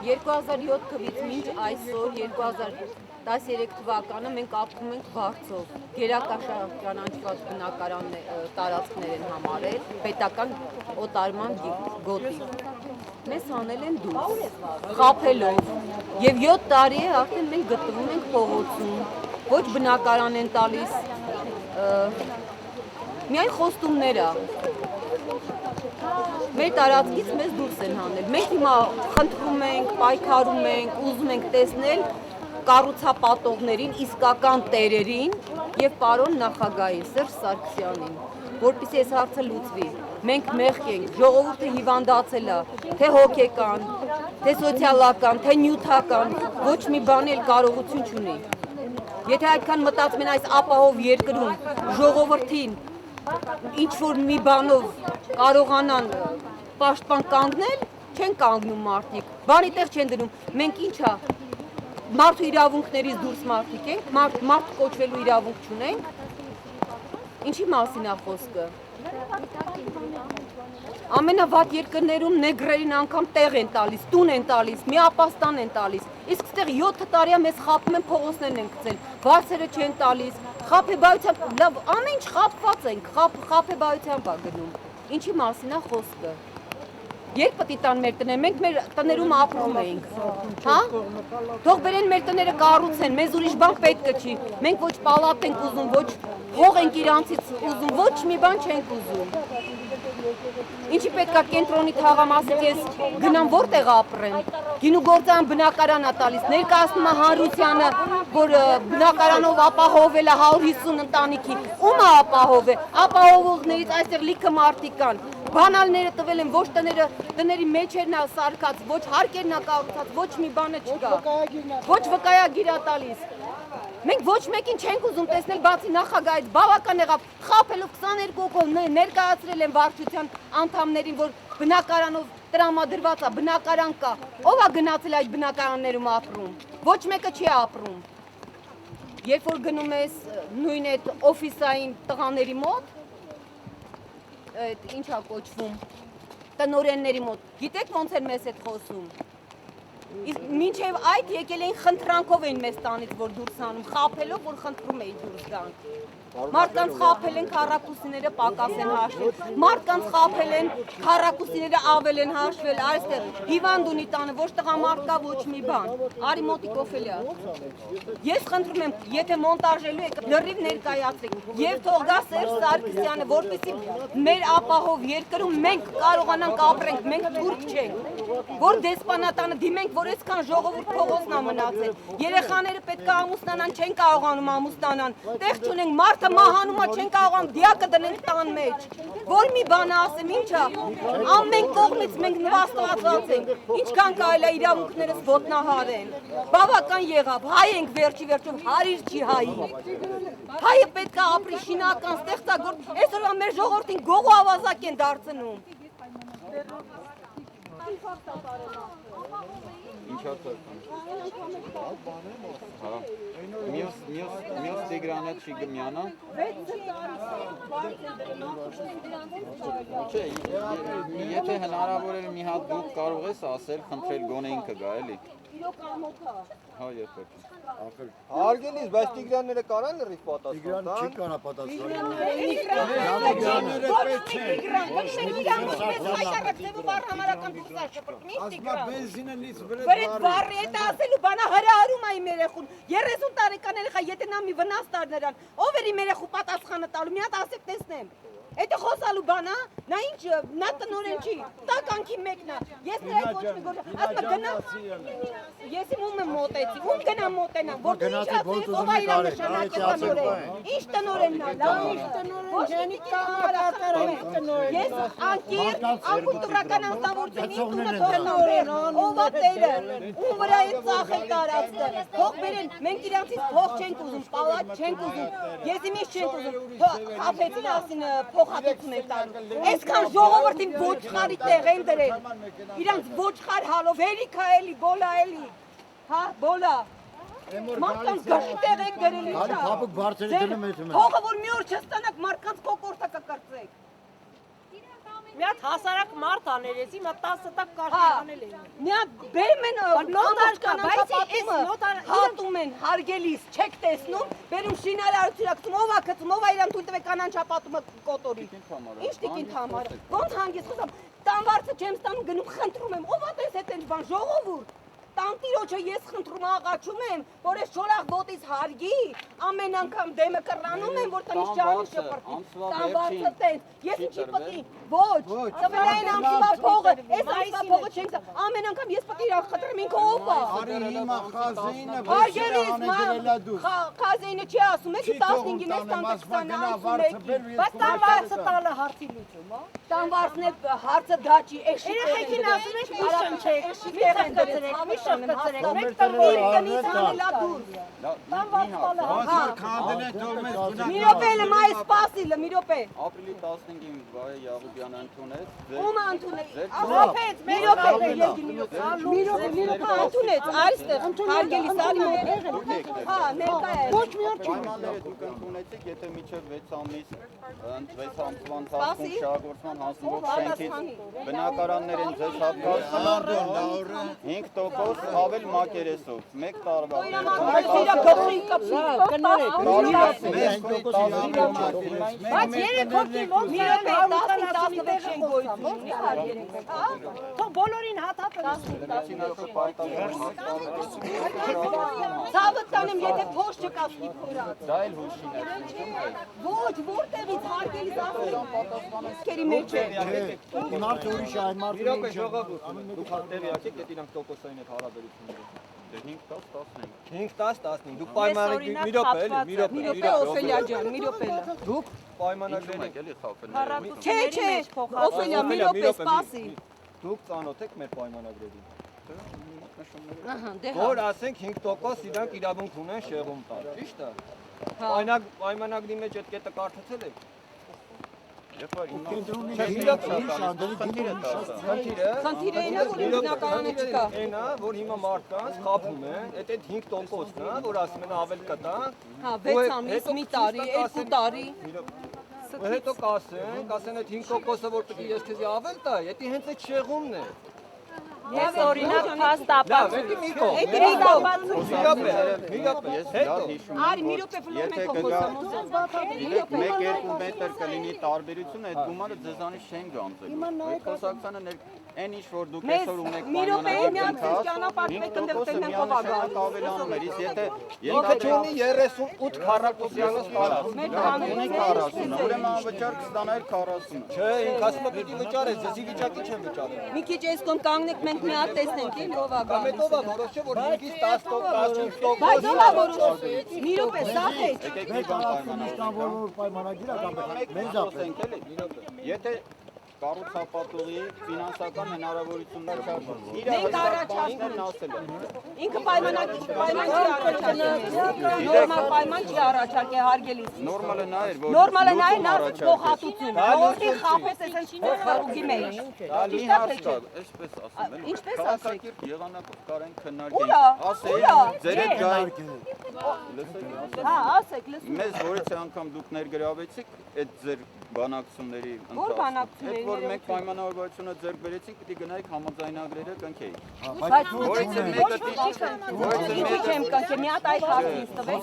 2007 թվականից մինչ այսօր 2013 թվականը մենք ապրում ենք Վարձով, գերակաշրջանանցված բնակարան տարածքներ են համարել, պետական օտարման գոտի։ Մեզ հանել են դուրս, խաբելով, եւ 7 տարի է արդեն մենք գտնվում ենք փողոցում, ոչ բնակարան են տալիս, միայն խոստումներ է։ Մեր տարածքից մեզ դուրս են հանել։ Մենք հիմա խնդրում ենք, պայքարում ենք, ուզում ենք տեսնել կառուցապատողներին, իսկական տերերին եւ պարոն նախագահին Սերժ Սարգսյանին, որպեսզի այս հարցը լուծվի։ Մենք մեղք ենք, ժողովուրդը հիվանդացել է, թե հոգեկան, թե սոցիալական, թե նյութական, ոչ մի բան էլ կարողություն չունի։ Եթե այդքան մտածում են այս ապահով երկրում ժողովրդին ինչ-որ մի բանով կարողանան պաշտպան կանգնել, չեն կանգնում մարդիկ, բանի տեղ չեն դնում, մենք ինչա, մարդու իրավունքներից դուրս մարդիկ ենք, մարդ կոչվելու իրավունք չունենք, ինչի մասին է խոսքը։ Ամենավատ երկրներում նեգրերին անգամ տեղ են տալիս, տուն են տալիս, միապաստան են տալիս, իսկ ստեղ 7 տարիա մեզ խաբում են, փողոցներն են գցել, վարձերը չեն տալիս, խաբեբայությամբ, լավ, ամեն ինչ խաբված ենք, խաբեբայությամբ է գնում, ինչի մասին է խոսքը։ Երբ պետք է տան մեր տները, մենք մեր տներում ապրում էինք, հա? Թող բերեն մեր տները կառուցեն, մեզ ուրիշ բան պետք չի, մենք ոչ պալատ ենք ուզում, ոչ հող ենք իրանցից ուզում, ոչ մի բան չենք ուզում։ Ինչի պետք է կենտրոնի թաղամասից ես գնամ որտեղ ապրեմ, գինուգործան բնակարան է տալիս, ներկայացնում է Հանրությանը, որ բնակարանով ապահովել է 150 ընտանիքի, ում է ապահով է, ապահովողներից այստեղ լիքը մարդիկ կան, բանալները տվել են, ոչ տների մեջերն է սարկած, ոչ հարկերն է կառուցած, ոչ մի բանը չկա, ոչ վկայագիր է տալիս։ Մենք ոչ մեկին չենք ուզում տեսնել, բացի նախագահից, բավական եղավ, խաբելով 22 օգով ներկայացրել են վարչության անդամներին, որ բնակարանով տրամադրված է, բնակարան կա, ով է գնացել այդ բնակարաններում ապրում, ոչ մեկը չի ապրում։ Երբ որ գնում ես նույն այդ օֆիսային տղաների մոտ, ինչ է կոչվում, տնօրենների մոտ, գիտեք ոնց են մեզ հետ խոսում։ Իսկ մինչև այդ եկել էին խնդրանքով էին մեզ տանից, որ դուրս անում, խաբելով, որ խնդրում էին դուրս գան։ Մարդկանց խաբել են, քառակուսիները պակաս են հաշվել, մարդկանց խաբել են, քառակուսիները ավել են հաշվել, այստեղ հիվանդ ունի տանը, ոչ տղամարդ կա, ոչ մի բան, արի մոտիկ օֆելի է։ Ես խնդրում եմ, եթե մոնտաժելու եք, լրիվ ներկայացրեք, եւ թող գա Սերժ Սարգսյանը, որպեսզի մեր ապահով երկրում մենք կարողանանք ապրենք, մենք թուրք չենք, որ դեսպանատանը դիմենք, որ այսքան ժողովուրդ փողոցն է մնացել, երեխաները պետք է ամուսնանան, չեն կարողանում ամուսնանան, տեղ չունենք, մարդը մահանում է, չեն կարողանում դիակը դնենք տան մեջ, որ մի բան ասեմ, ինչա, ամեն կողմից մենք նվաստվածված ենք, ինչքան կարելի է իրավունքներս ոտնահարել, բավական եղավ, հայ ենք վերջի վերջում, հարիր չի հայի, հայը պետք է ապրի շինական, ստեղծագործ, այսօրվա մեր ժողովրդին գող ու ավազակ են դարձնում։ Մյուս Տիգրանը Չիգմյանը Չէ, եթե հնարավոր է մի հատ դուք կարող ես ասել, խնդրել գոնե ինքը գա, էլի։ Իրոք ամոքա։ Հա, երբեք։ Հարգելիս, բայց Տիգրանները կարան լրիվ պատասխան։ Տիգրանը չի կարա պատասխան։ Վրետ վառի էտ ասելու բանա հրահարում այ մեր երեխուն, 30 տարեկան երեխա, եթե նա մի վնաս տար նրան, ով էր իմ երեխու պատասխանը տալու, մի հատ ասեք տեսնեմ։ Էդը խոսալու բան, նա ինչ, նա տնօրեն չի, տականքի մեկն է, ես նրա հետ ոչ մի գործ, ասма գնա, ես իմ ում եմ մոտեցի, ում գնամ մոտենամ, որ դու ինչ ասես, ով է իրա նշանակը տնօրեն, ինչ տնօրենն է, լավ ինչ տնօրեն, ես անկիր, անկուլտուրական անձնավորություն իմ տունը տնօրեն, ով է տերը, ում վրա է ծախել տարածքը, փող բերեն, մենք իրանցից փող չենք ուզում, պալատ չենք ուզում, ես իմից չենք ուզում, խաբեցին ասին փոխհատուցում են տալու, այսքան ժողովրդին ոչխարի տեղ են դրել, իրանց ոչխար հալով, հերիքա էլի, բոլա էլի, հա, բոլա, մարդկանց գաշի տեղ եք դրել ինչա, փողը որ մի օր չստանաք մարդկանց կոկորտա կկրծեք, մի հատ հասարակ մարդ անել ես, հիմա 10 տակ կարելի անել է։ Մի հատ բերում են ամբողջ կանանցապատումը հատում են հարգելիս, չեք տեսնում, բերում շինարարություն, ով է գծում, ով է իրան թույլ տվել կանանցապատումը կոտորի։ Ինչ տիկին համարը։ Ոնց հանգիստ խոսամ, տանվարձը չեմ ստանում, գնում խնդրում եմ, ով է տես այդ ինչ բան, ժողովուրդ։ Տանտիրոջը ես խնդրում աղաչում եմ, որ այս շորախ ոտից հարգի, ամեն անգամ դեմը կռանում եմ, որ տնից ջարի շպրտի, տանվարձը տենց, ես ինչի պտի, ոչ, տվել այն ամսվա փողը, այս ամսվա փողը չենք սա, ամեն անգամ ես պտի իրան խտրեմ, ինքը ով է։ Արի հիմա խազեինը Հարգելիս, բերելա դու։ խազեինը չի ասում, էլի 15-ին ես տանտը 20-ը ասում եք, բայց տանվարձը տալը հարցի լուծում, հա։ տանվարձն է հարցը դա չի, էշի Երեխեքին ասում եք մի շնչեք, էշի մի խրկցրեք, մի շրկցրեք, մեկ տվեք տնից հանելա դուրս։ տանվարձ տալը Ոնց քանդել է թող մեզ գնա։ Մի րոպե էլ մայ սպասիլը, մի րոպե։ Ապրիլի 15-ին Վայ Յաղուբյանը ընդունեց։ Ում ընդունել։ Ափեց, Մի րոպե ընդունեց, այստեղ հարգելի սալի մոտ։ Հա, ներկա է։ Ոչ մի օր չի։ Պայմանները դուք ընդունեցիք, եթե միջև 6 ամիս 6 ամսվա ընթացքում շահագործման հանձնվող շենքից բնակարաններ են ձեզ հատկացնում 5% ավել մակերեսով, 1 տարվա։ Իրա գլխի բայց երեքովքի ոնց մի րոպե 10-16 չեն գոյություն ունի հարգելի։ թող բոլորին հատ-հատ Ցավը տանեմ, եթե փոշ չկասնի փորած։ Դա էլ հուշին է։ Ոչ, որտեղից հարգելի ասում։ Քերի մեջ է։ Մարդը ուրիշ է, այն մարդը Իրոք է ժողովուրդ, դուք տեղյակ եք, այդ իրանք տոկոսային այդ հարաբերությունները։ Դե 5-10-15։ 5-10-15, դուք պայմանագրի մի րոպե էլի, մի Մի րոպե Օֆելիա ջան, մի րոպե։ Դուք պայմանագրի Եք էլի խափել։ Չէ, չէ, Օֆելիա, մի րոպե սպասի։ Դուք ծանոթ եք մեր պայմանագրերին։ Ահա, դե հա։ Որ ասենք 5% իրանք իրավունք ունեն շեղում տալ, ճիշտ է։ Պայմանագրի մեջ այդ կետը կարդացել եք։ Խնդիրը ինա, որ բնակարանը չկա։ Այնա, որ հիմա մարդկանց խափում են, այդ 5%-ն է, որ ասում են ավել կտա։ Հա, 6 ամիս, մի տարի, 2 տարի։ Հետո կասեն այդ 5%-ը որ պետք է ես քեզ ավել տա, դա հենց այդ շեղումն է։ Ես օրինակ փաստապատ Լավ, դա մի կողմ։ Այդ իրական Ես դա հիշում Արի մի րոպե ֆլոր մենք խոսում։ 1-2 մետր կլինի տարբերությունը, այդ գումարը ձեզանից չեն գանձել։ Այդ խոսակցանը այն ինչ որ դուք այսօր ունեք մի րոպե միած ճանապարհ մեկ ընդդեմ ավելանում էր, իսկ եթե ինքը չունի 38 քառակուսյանոց տարած։ ունեք 40, ուրեմն անվճար կստանայր 40։ Չէ, ինքը ասում է պիտի վճարես, ձեզի վիճակի չեմ վճարել։ Մի քիչ այս կողմ կանգնեք, մենք մի հատ տեսնենք, էլ ով է գալիս։ Մետովա որոշ է որ 5-ից 10%, Բայց ով է որոշ։ Մի րոպե, սա է։ Մեր տարածքն որ պայմանագիր է Մենք ասենք էլի, եթե կառուցապատողի ֆինանսական հնարավորություններ չկան։ Մենք առաջարկում ասել են։ Ինքը պայման չի առաջարկել։ Նորմալ պայման չի առաջարկել հարգելիս։ Նորմալը նա էր, որ Նորմալը նա է, նա փոխհատություն։ Որդի խափեց այս փոխարուգի մեջ։ Դալի հարց կա, այսպես ասում են։ Ինչպես ասեք։ Եղանակով կարեն Ուրա, քննարկել։ Ասել, ձեր այդ գայ։ Հա, ասեք, լսում։ Մեզ որից անգամ դուք ներգրավեցիք այդ ձեր բանակցությունների Որ բանակցությունների որ մենք պայմանավորվածությունը ձեռք բերեցինք, պիտի գնայիք համաձայնագրերը կնքեիք։ Բայց Որից ինչի չեմ կնքել, մի հատ այդ հարցից տվեք։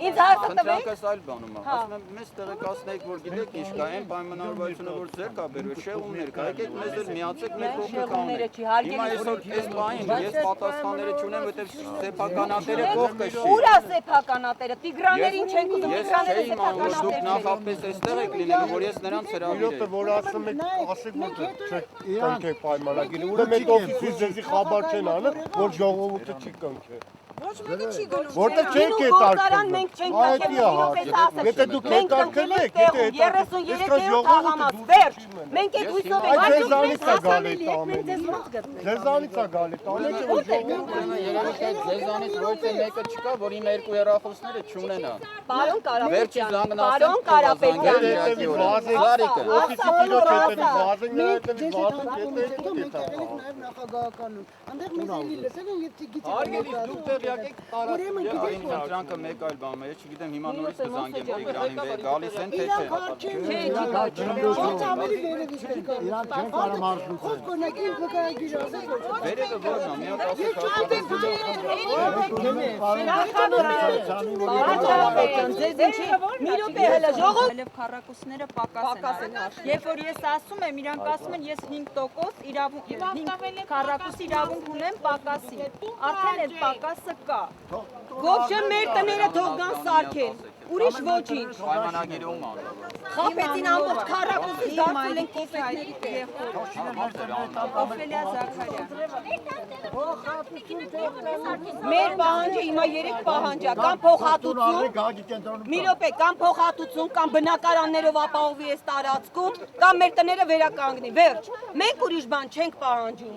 Ինձ հարցը տվեք։ Խնդրանքս այլ բանում է։ Ասում եմ, մեզ տեղեկացնեք, որ գիտեք ինչ կա, այն պայմանավորվածությունը, որ ձեռք է բերվել, շեղումներ կա, եկեք մեզ էլ միացեք, մենք շեղումները կողքը չի, կանենք։ հարգելի Հիմա այսօր այս բանին ես պատասխանները չունեմ, որտեղ սեփականատերը կողքը չի։ Ուրա սեփականատերը, Տիգրաներին չենք ուզում, Ես Տիգրաները չէի իմանում, որ դուք նախապես այստեղ եք լինելու, որ ես նրանց հրավիրեի։ որ ասում եք, ասեք որ կնքեք պայմանագիրը, ուրեմն այդ օֆիսից ձեզի խաբար չեն անում, որ ժողովուրդը չի կնքել։ Որտեղ չեք Գործարան մենք չենք կնքել, Եթե դուք հետարկել եք, եթե 33-րդ աղամաս, վերջ, մենք այդ հույսով ենք, այդ ձեզանից է գալի տամեն, ձեզանից է գալի տամեն, որ ժողովուրդը Երևի թե ձեզանից ոչ թե մեկը չկա, որ իմ երկու հեռախոսները չունենան։ Պարոն Վերջի Կարապետյան, զանգն պարոն Կարապետյան, հետևի վազեն, Զարիկը։ օֆիսի տիրոջ հետևի վազեն, նրա հետևի վազեն, նախագահականում։ Այնտեղ մենք էլի լսել են եւ գիտեք։ Հարգելի դուք տեղյակ եք տարած։ Այն խնդրանքը մեկ այլ բան է, չգիտեմ հիմա նորից կզանգեմ Տիգրանին, գալիս են թե չէ։ Չէ, երևի չի կարող։ Իրան չեն կարող մարշրուտ։ Խոսք օրինակ ինձ վկայագիր ասեք որ։ Վերևը որն է, մի հատ ասեք։ Բարոյական, ձեզ ինչի մի րոպե հələ ժողով Այլև քառակուսիները պակաս են։ Երբ որ ես ասում եմ, իրանք ասում են ես 5% իրավունք 5 քառակուսի իրավունք ունեմ պակասի։ Արդեն այդ պակասը կա։ գոհ մեր տները թող գան սարքեն։ Ուրիշ ոչինչ։ Պայմանագիրը ում է։ Խապեցին ամբողջ քառակուսի դարձել են կոֆետների տեղ։ Օֆելիա Զաքարյան։ Մեր պահանջը հիմա 3 պահանջ է, կամ փոխհատուցում, մի րոպե, կամ փոխհատուցում, կամ բնակարաններով ապահովի այս տարածքում, կամ մեր տները վերականգնի, վերջ։ Մենք ուրիշ բան չենք պահանջում։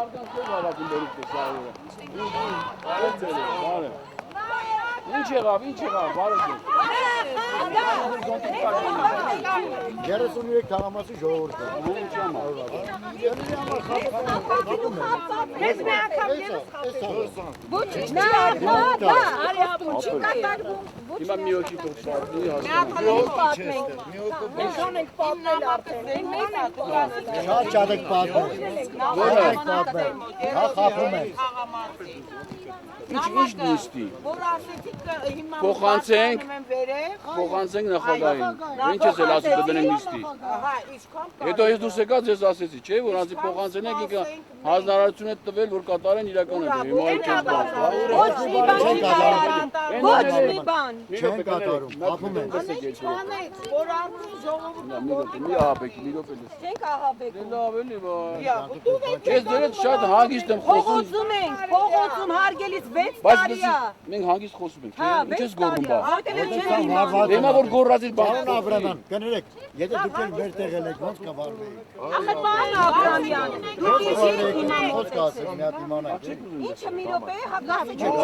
մարդկանց դեռ հավաքում դերուք տեսարը։ Բարը։ Ինչ եղավ, բարը։ 33 թաղամասի ժողովուրդ է։ Մեզ մի անգամ ևս Ոչինչ չի արվում, չի կատարվում։ Հիմա մի օքի կողքշարդի Մեզոն ենք պատմել արդեն։ Շատ եք պատմել։ Ո՞ր եք պատմել։ Հա խափում եք։ Ինչ նիստի։ Որ ասեցիք հիմա Փոխանցենք նախագահին։ Ինչ ես էլ ասում դնեմ նիստի։ Ահա, ինչքան Հետո ես դուրս եկած ես ասեցի, չէ՞ որ անձի փոխանցենք ինքը հանրարարություն է տվել որ կատարեն իրականորեն։ Հիմա ինչ ես բան։ Ոչ մի բան չի կատարվում։ Ոչ մի բան։ Չեն կատարում, խափում են։ Անեք, որ արդեն ժողովուրդը Մի ահաբեկ, մի րոպե։ Չենք ահաբեկում։ Լավ էլի բան։ Ես դեռ շատ հանգիստ եմ խոսում։ Փողոցում ենք, փողոցում հարգելիս 6 Բայց տարի է։ մենք հանգիստ խոսում ենք, Հա, ինչ ես գոռում բա։ Արտել Դեմա որ գոռածիր բան։ Պարոն Աբրամյան, կներեք, եթե դուք եք մեր տեղել եք, ոնց կվարվեիք։ Ախր պարոն Աբրամյան, դուք Ոնց կվարվեիք, ոնց կասեք, մի հատ իմանանք։ ինչը մի րոպե հագասի չեք։